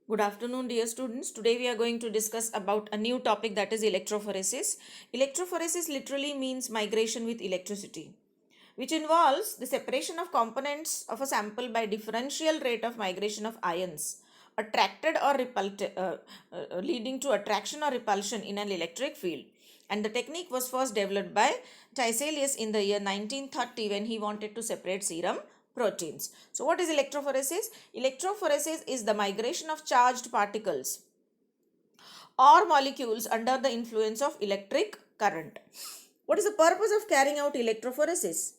Good afternoon, dear students. Today we are going to discuss about a new topic, that is electrophoresis. Electrophoresis literally means migration with electricity, which involves the separation of components of a sample by differential rate of migration of ions attracted or repelled, leading to attraction or repulsion in an electric field. And the technique was first developed by Tiselius in the year 1930 when he wanted to separate serum proteins. So what is electrophoresis? Electrophoresis is the migration of charged particles or molecules under the influence of electric current. What is the purpose of carrying out electrophoresis?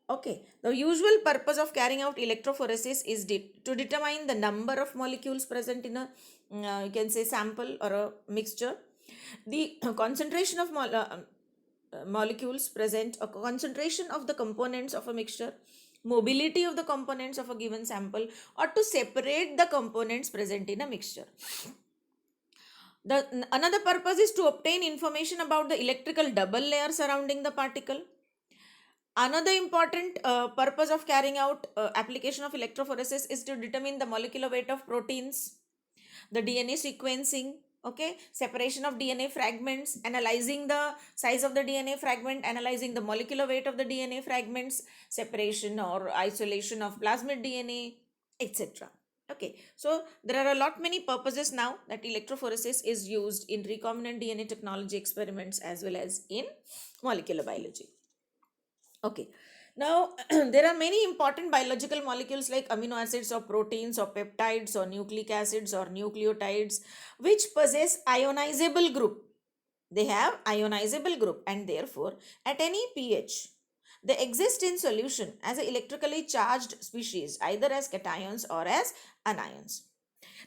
Okay, the usual purpose of carrying out electrophoresis is to determine the number of molecules present in a you can say sample or a mixture, the concentration of molecules present, a concentration of the components of a mixture, mobility of the components of a given sample, or to separate the components present in a mixture. Another purpose is to obtain information about the electrical double layer surrounding the particle. Another important purpose of carrying out application of electrophoresis is to determine the molecular weight of proteins, the DNA sequencing, okay, separation of DNA fragments, analyzing the size of the DNA fragment, analyzing the molecular weight of the DNA fragments, separation or isolation of plasmid DNA, etc. Okay, so there are a lot many purposes now that electrophoresis is used in recombinant DNA technology experiments as well as in molecular biology. Okay. Now, there are many important biological molecules like amino acids or proteins or peptides or nucleic acids or nucleotides which possess ionizable group. They have ionizable group and therefore at any pH they exist in solution as an electrically charged species, either as cations or as anions.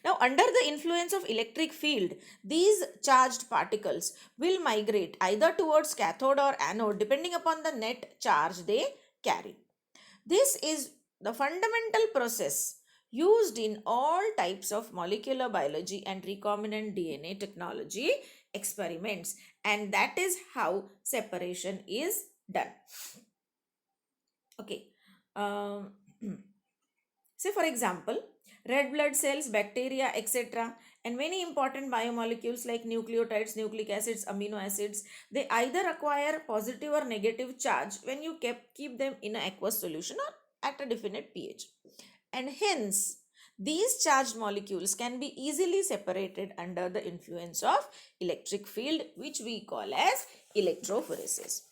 Now, under the influence of electric field, these charged particles will migrate either towards cathode or anode depending upon the net charge they carry. This is the fundamental process used in all types of molecular biology and recombinant DNA technology experiments, and that is how separation is done. Okay. Um, Say, for example, red blood cells, bacteria, etc., and many important biomolecules like nucleotides, nucleic acids, amino acids, they either acquire positive or negative charge when you keep them in an aqueous solution or at a definite pH. And hence, these charged molecules can be easily separated under the influence of electric field, which we call as electrophoresis.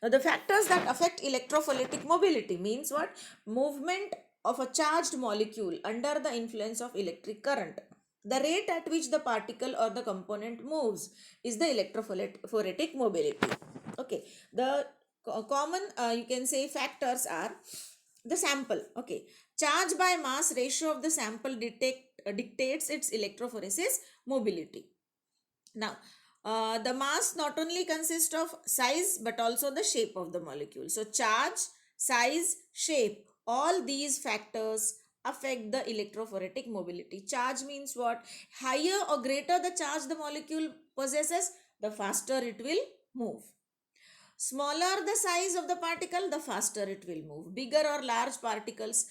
Now, the factors that affect electrophoretic mobility means what? Movement of a charged molecule under the influence of electric current. The rate at which the particle or the component moves is the electrophoretic mobility. Okay, the common you can say factors are the sample. Okay, charge by mass ratio of the sample dictates its electrophoresis mobility. Now, the mass not only consists of size but also the shape of the molecule. So, charge, size, shape, all these factors affect the electrophoretic mobility. Charge means what? Higher or greater the charge the molecule possesses, the faster it will move. Smaller the size of the particle, the faster it will move. Bigger or large particles,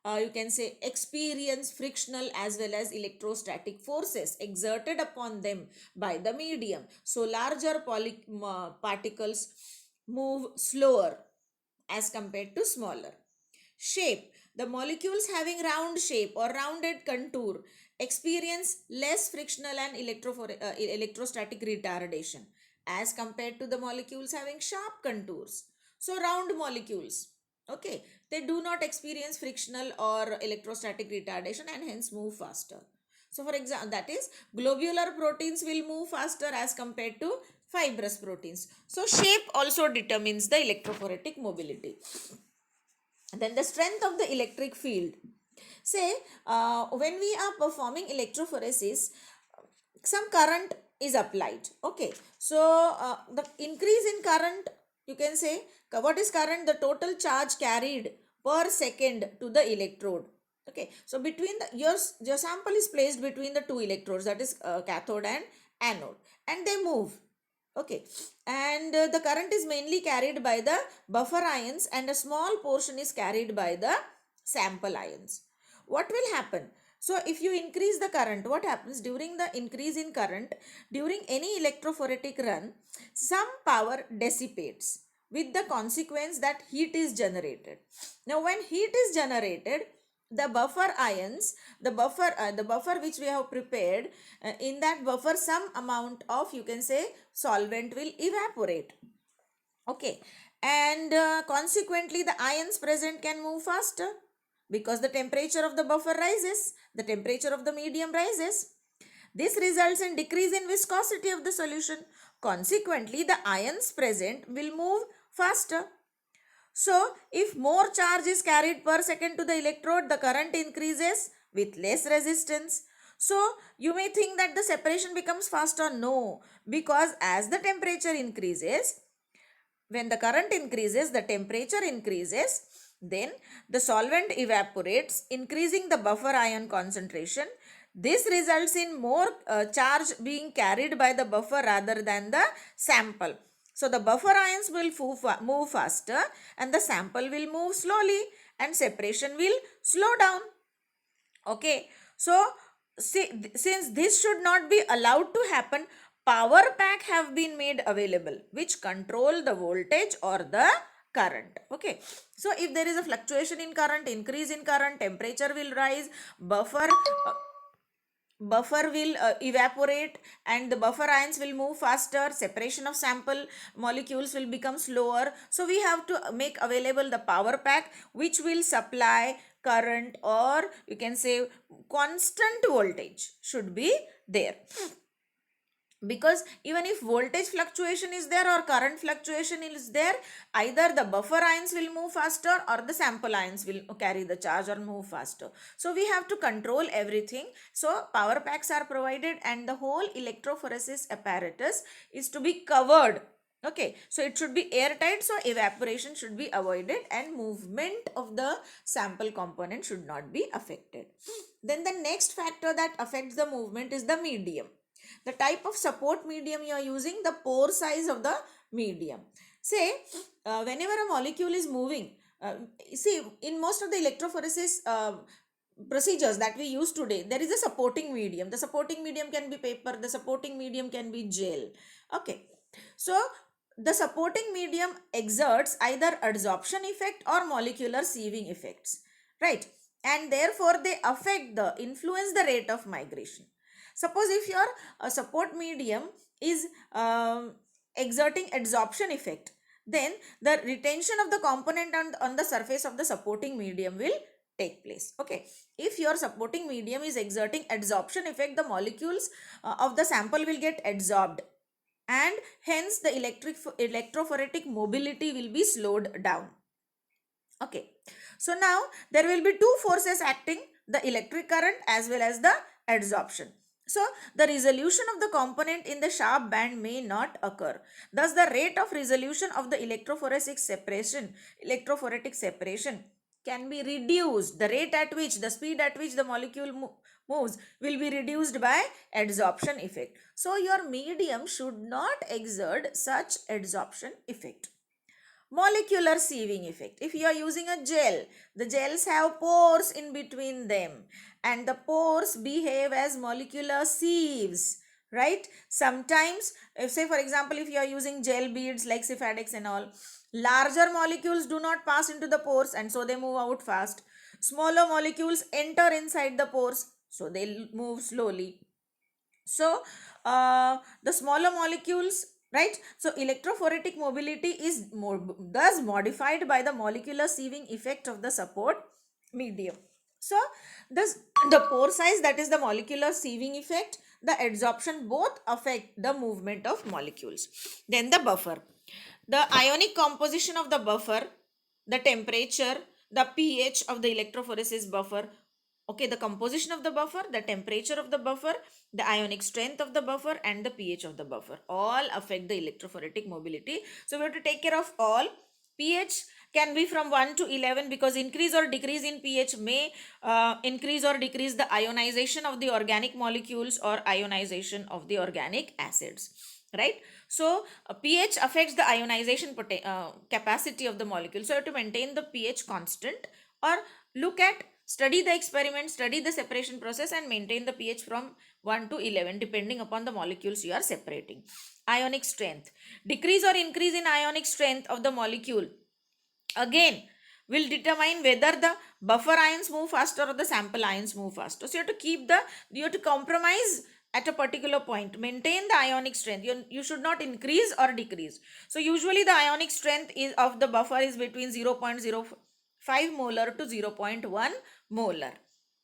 you can say, experience frictional as well as electrostatic forces exerted upon them by the medium. So larger particles move slower as compared to smaller. Shape. The molecules having round shape or rounded contour experience less frictional and electrostatic retardation as compared to the molecules having sharp contours. So round molecules, okay, they do not experience frictional or electrostatic retardation and hence move faster. So for example, that is, globular proteins will move faster as compared to fibrous proteins. So shape also determines the electrophoretic mobility. Then the strength of the electric field. Say, when we are performing electrophoresis, some current is applied. Okay, so the increase in current, you can say, what is current? The total charge carried per second to the electrode. Okay, so between your sample is placed between the two electrodes, that is cathode and anode, and they move. Okay, and the current is mainly carried by the buffer ions and a small portion is carried by the sample ions. What will happen? So if you increase the current, what happens during the increase in current, during any electrophoretic run, some power dissipates, with the consequence that heat is generated. Now when heat is generated, the buffer ions, the buffer which we have prepared, in that buffer some amount of, you can say, solvent will evaporate. Okay, and consequently the ions present can move faster, because the temperature of the buffer rises, the temperature of the medium rises. This results in decrease in viscosity of the solution. Consequently, the ions present will move faster. So, if more charge is carried per second to the electrode, the current increases with less resistance. So, you may think that the separation becomes faster. No, because as the temperature increases, when the current increases, the temperature increases, then the solvent evaporates, increasing the buffer ion concentration. This results in more charge being carried by the buffer rather than the sample. So the buffer ions will move faster and the sample will move slowly and separation will slow down. Okay, so see, since this should not be allowed to happen, power pack have been made available which control the voltage or the current. Okay, so if there is a fluctuation in current, increase in current, temperature will rise, buffer will evaporate and the buffer ions will move faster, separation of sample molecules will become slower. So we have to make available the power pack which will supply current, or you can say constant voltage should be there. Because even if voltage fluctuation is there or current fluctuation is there, either the buffer ions will move faster or the sample ions will carry the charge or move faster. So we have to control everything. So power packs are provided and the whole electrophoresis apparatus is to be covered. Okay, so it should be airtight, so evaporation should be avoided and movement of the sample component should not be affected. Then the next factor that affects the movement is the medium, the type of support medium you are using, the pore size of the medium. Say, whenever a molecule is moving, see, in most of the electrophoresis procedures that we use today, there is a supporting medium. The supporting medium can be paper, the supporting medium can be gel. Okay, so the supporting medium exerts either adsorption effect or molecular sieving effects, right? And therefore they affect the influence the rate of migration. Suppose if your support medium is exerting adsorption effect, then the retention of the component on the surface of the supporting medium will take place. Okay, if your supporting medium is exerting adsorption effect, the molecules of the sample will get adsorbed and hence the electrophoretic mobility will be slowed down. Okay, so now there will be two forces acting, the electric current as well as the adsorption. So the resolution of the component in the sharp band may not occur. Thus the rate of resolution of the electrophoretic separation can be reduced. The rate at which, the speed at which the molecule moves will be reduced by adsorption effect. So your medium should not exert such adsorption effect. Molecular sieving effect. If you are using a gel, the gels have pores in between them and the pores behave as molecular sieves, right? Sometimes, if say for example, if you are using gel beads like Cifadix and all, larger molecules do not pass into the pores and so they move out fast. Smaller molecules enter inside the pores, so they move slowly. So the smaller molecules, right? So electrophoretic mobility is thus modified by the molecular sieving effect of the support medium. So this, the pore size, that is the molecular sieving effect, the adsorption, both affect the movement of molecules. Then the buffer, the ionic composition of the buffer, the temperature, the pH of the electrophoresis buffer. Okay, the composition of the buffer, the temperature of the buffer, the ionic strength of the buffer and the pH of the buffer all affect the electrophoretic mobility. So we have to take care of all. pH can be from 1 to 11 because increase or decrease in pH may increase or decrease the ionization of the organic molecules or ionization of the organic acids, right? So pH affects the ionization capacity of the molecule. So you have to maintain the pH constant or look at Study the experiment, study the separation process and maintain the pH from 1 to 11 depending upon the molecules you are separating. Ionic strength. Decrease or increase in ionic strength of the molecule again will determine whether the buffer ions move faster or the sample ions move faster. So you have to compromise at a particular point, maintain the ionic strength. You should not increase or decrease. So usually the ionic strength is of the buffer is between 0.05 molar to 0.1 molar.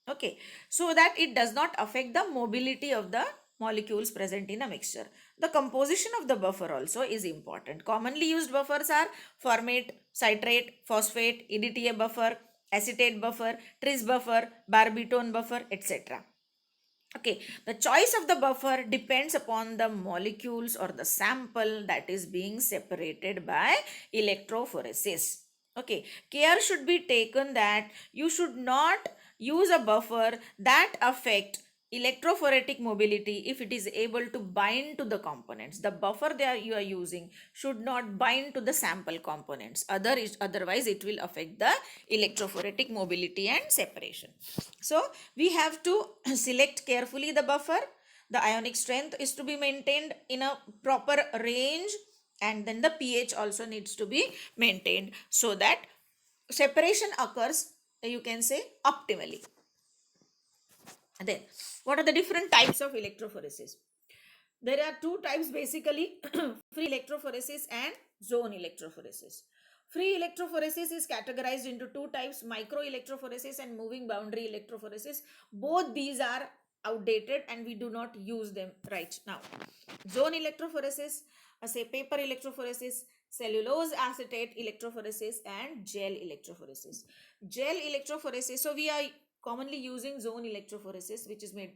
Okay, so that it does not affect the mobility of the molecules present in a mixture. The composition of the buffer also is important. Commonly used buffers are formate, citrate, phosphate, EDTA buffer, acetate buffer, tris buffer, barbitone buffer, etc. Okay, the choice of the buffer depends upon the molecules or the sample that is being separated by electrophoresis. Okay, care should be taken that you should not use a buffer that affect electrophoretic mobility if it is able to bind to the components. The buffer you are using should not bind to the sample components. Otherwise it will affect the electrophoretic mobility and separation. So we have to select carefully the buffer. The ionic strength is to be maintained in a proper range, and then the pH also needs to be maintained so that separation occurs, you can say, optimally. Then what are the different types of electrophoresis? There are two types basically: free electrophoresis and zone electrophoresis. Free electrophoresis is categorized into two types: microelectrophoresis and moving boundary electrophoresis. Both these are outdated and we do not use them right now. Zone electrophoresis, say paper electrophoresis, cellulose acetate electrophoresis, and gel electrophoresis. Gel electrophoresis, so we are commonly using zone electrophoresis, which is made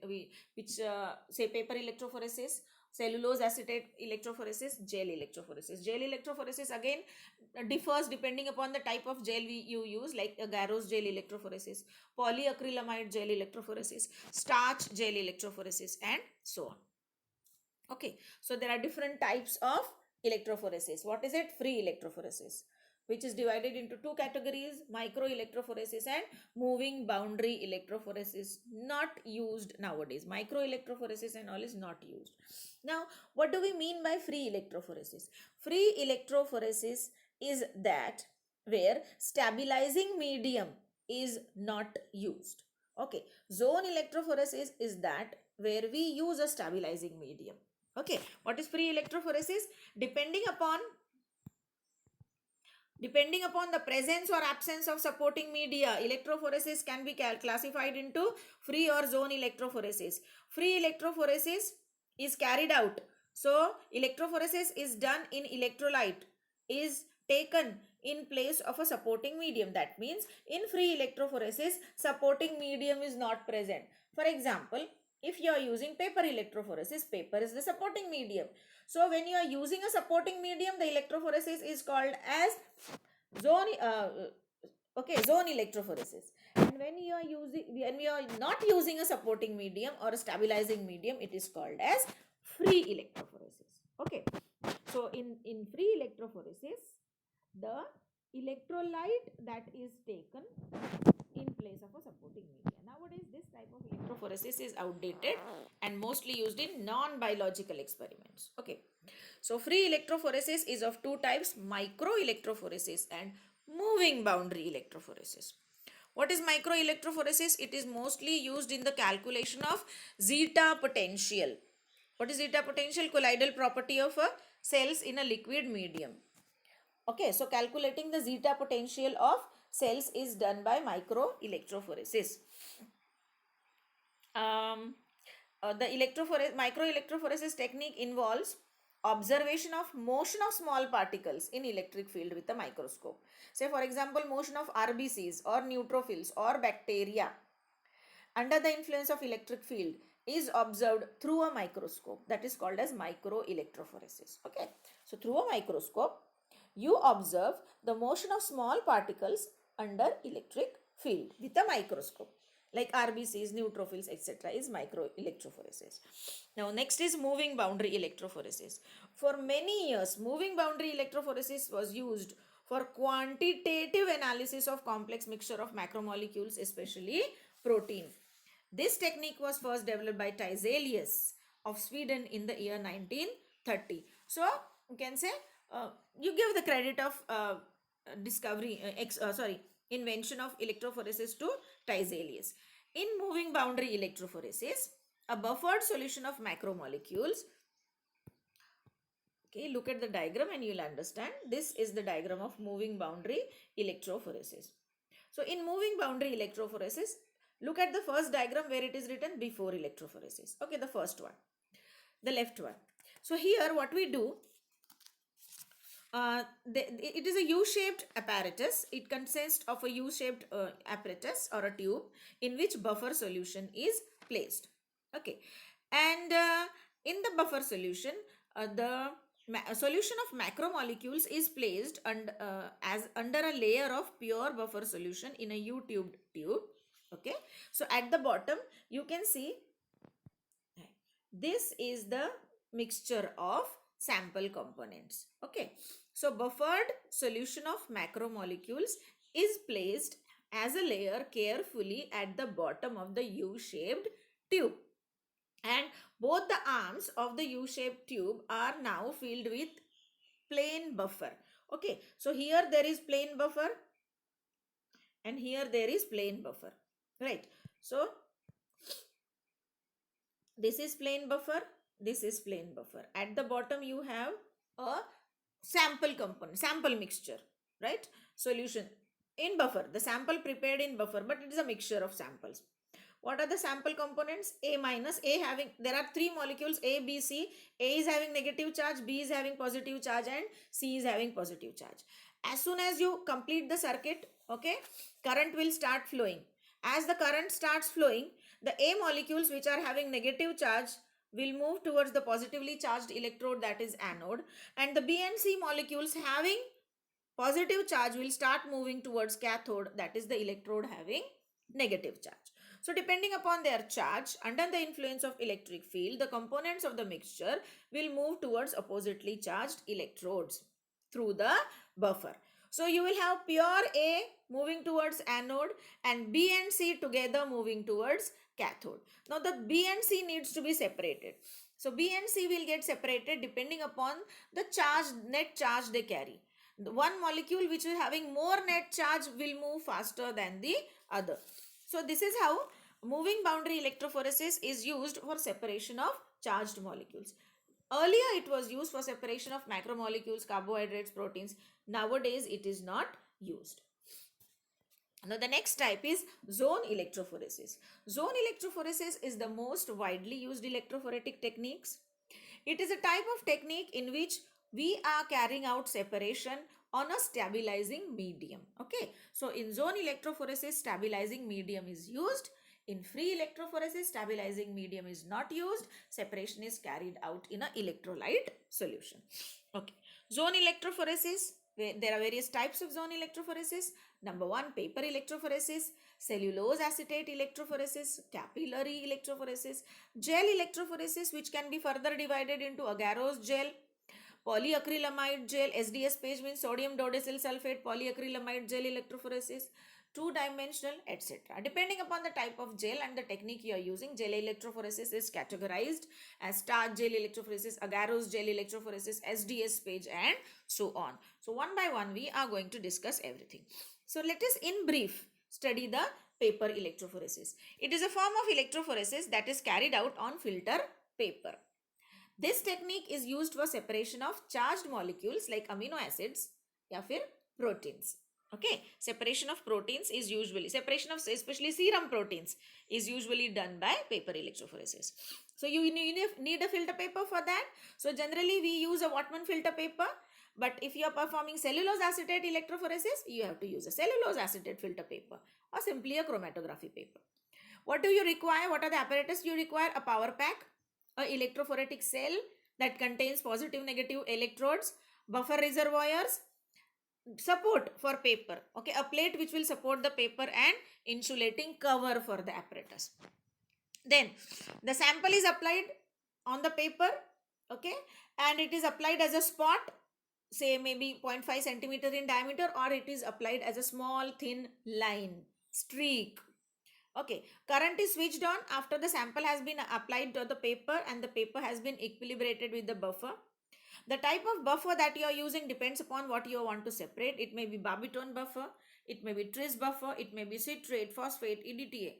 say paper electrophoresis, cellulose acetate electrophoresis, gel electrophoresis. Gel electrophoresis again differs depending upon the type of gel you use, like agarose gel electrophoresis, polyacrylamide gel electrophoresis, starch gel electrophoresis, and so on. Okay, so there are different types of electrophoresis. What is it? Free electrophoresis, which is divided into two categories: microelectrophoresis and moving boundary electrophoresis. Not used nowadays. Microelectrophoresis and all is not used. Now, what do we mean by free electrophoresis? Free electrophoresis is that where stabilizing medium is not used. Okay, zone electrophoresis is that where we use a stabilizing medium. Okay, what is free electrophoresis? Depending upon the presence or absence of supporting media, electrophoresis can be classified into free or zone electrophoresis. Free electrophoresis is carried out. So, electrophoresis is done in electrolyte, is taken in place of a supporting medium. That means in free electrophoresis, supporting medium is not present. For example, if you are using paper electrophoresis, paper is the supporting medium. So when you are using a supporting medium, the electrophoresis is called as zone zone electrophoresis. And when we are not using a supporting medium or a stabilizing medium, it is called as free electrophoresis. Okay, so in free electrophoresis, the electrolyte that is taken in place of a supporting media. Nowadays, this type of electrophoresis is outdated and mostly used in non-biological experiments. Okay, so free electrophoresis is of two types: microelectrophoresis and moving boundary electrophoresis. What is microelectrophoresis? It is mostly used in the calculation of zeta potential. What is zeta potential? Colloidal property of cells in a liquid medium. Okay, so calculating the zeta potential of cells is done by microelectrophoresis. The microelectrophoresis technique involves observation of motion of small particles in electric field with a microscope. Say for example, motion of RBCs or neutrophils or bacteria under the influence of electric field is observed through a microscope. That is called as microelectrophoresis. Okay, so through a microscope you observe the motion of small particles under electric field with a microscope, like RBCs, neutrophils, etc. is microelectrophoresis. Now next is moving boundary electrophoresis. For many years, moving boundary electrophoresis was used for quantitative analysis of complex mixture of macromolecules, especially protein. This technique was first developed by Tiselius of Sweden in the year 1930. So you can say you give the credit of invention of electrophoresis to Tiselius. In moving boundary electrophoresis, a buffered solution of macromolecules. Okay, look at the diagram and you'll understand. This is the diagram of moving boundary electrophoresis. So in moving boundary electrophoresis, look at the first diagram where it is written before electrophoresis. Okay, the first one, the left one. So here what we do, it is a U-shaped apparatus. It consists of a U-shaped apparatus or a tube in which buffer solution is placed. Okay, and in the buffer solution, the solution of macromolecules is placed as under a layer of pure buffer solution in a U-tubed tube. Okay, so at the bottom you can see this is the mixture of sample components. Okay, so buffered solution of macromolecules is placed as a layer carefully at the bottom of the U-shaped tube, and both the arms of the U-shaped tube are now filled with plain buffer. Okay, so here there is plain buffer and here there is plain buffer, right? So this is plain buffer, this is plain buffer. At the bottom you have a sample component, sample mixture, right? Solution in buffer, the sample prepared in buffer, but it is a mixture of samples. What are the sample components? A minus, A having, there are three molecules A, B, C. A is having negative charge, B is having positive charge, and C is having positive charge. As soon as you complete the circuit, okay, current will start flowing. As the current starts flowing, the A molecules which are having negative charge will move towards the positively charged electrode, that is anode, and the B and C molecules having positive charge will start moving towards cathode, that is the electrode having negative charge. So depending upon their charge, under the influence of electric field, the components of the mixture will move towards oppositely charged electrodes through the buffer. So you will have pure A moving towards anode and B and C together moving towards cathode. Now the B and C needs to be separated. So B and C will get separated depending upon the charge, net charge they carry. The one molecule which is having more net charge will move faster than the other. So this is how moving boundary electrophoresis is used for separation of charged molecules. Earlier it was used for separation of macromolecules, carbohydrates, proteins. Nowadays it is not used. Now the next type is zone electrophoresis. Zone electrophoresis is the most widely used electrophoretic techniques. It is a type of technique in which we are carrying out separation on a stabilizing medium. Okay, so in zone electrophoresis, stabilizing medium is used. In free electrophoresis, stabilizing medium is not used. Separation is carried out in an electrolyte solution. Okay, zone electrophoresis, there are various types of zone electrophoresis. Number one, paper electrophoresis, cellulose acetate electrophoresis, capillary electrophoresis, gel electrophoresis, which can be further divided into agarose gel, polyacrylamide gel, SDS page means sodium dodecyl sulfate, polyacrylamide gel electrophoresis, two-dimensional, etc. Depending upon the type of gel and the technique you are using, gel electrophoresis is categorized as starch gel electrophoresis, agarose gel electrophoresis, SDS page, and so on. So one by one we are going to discuss everything. So let us in brief study the paper electrophoresis. It is a form of electrophoresis that is carried out on filter paper. This technique is used for separation of charged molecules like amino acids या फिर proteins. Okay, separation of proteins is usually, separation of especially serum proteins is usually done by paper electrophoresis. So you need a filter paper for that. So generally we use a Whatman filter paper. But if you are performing cellulose acetate electrophoresis, you have to use a cellulose acetate filter paper or simply a chromatography paper. What do you require? What are the apparatus you require? A power pack, a electrophoretic cell that contains positive negative electrodes, buffer reservoirs, support for paper, okay, a plate which will support the paper, and insulating cover for the apparatus. Then the sample is applied on the paper, okay, and it is applied as a spot say maybe 0.5 centimeter in diameter, or it is applied as a small thin line streak. Okay, current is switched on after the sample has been applied to the paper and the paper has been equilibrated with the buffer. The type of buffer that you are using depends upon what you want to separate. It may be barbitone buffer, it may be tris buffer, it may be citrate, phosphate, EDTA,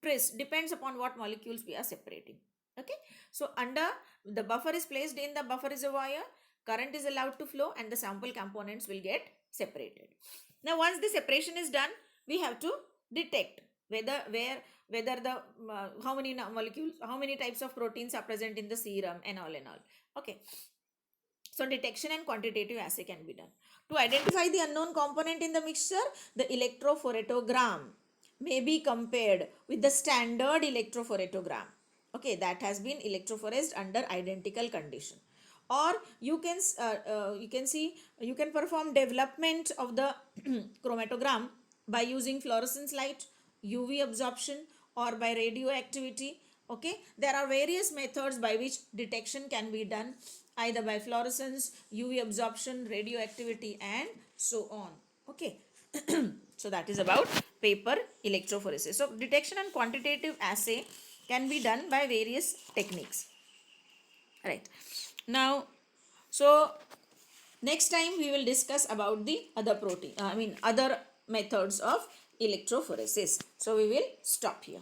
tris, depends upon what molecules we are separating. Okay, so under the buffer is placed in the buffer reservoir, current is allowed to flow and the sample components will get separated. Now once the separation is done, we have to detect whether the how many molecules, how many types of proteins are present in the serum and all. Okay, so detection and quantitative assay can be done. To identify the unknown component in the mixture, the electrophoretogram may be compared with the standard electrophoretogram. Okay, that has been electrophoresed under identical condition. Or you can see, you can perform development of the chromatogram by using fluorescence light, UV absorption, or by radioactivity. Okay, there are various methods by which detection can be done, either by fluorescence, UV absorption, radioactivity, and so on. Okay, so that is about paper electrophoresis. So detection and quantitative assay can be done by various techniques, right? Now, so next time we will discuss about the other other methods of electrophoresis. So we will stop here.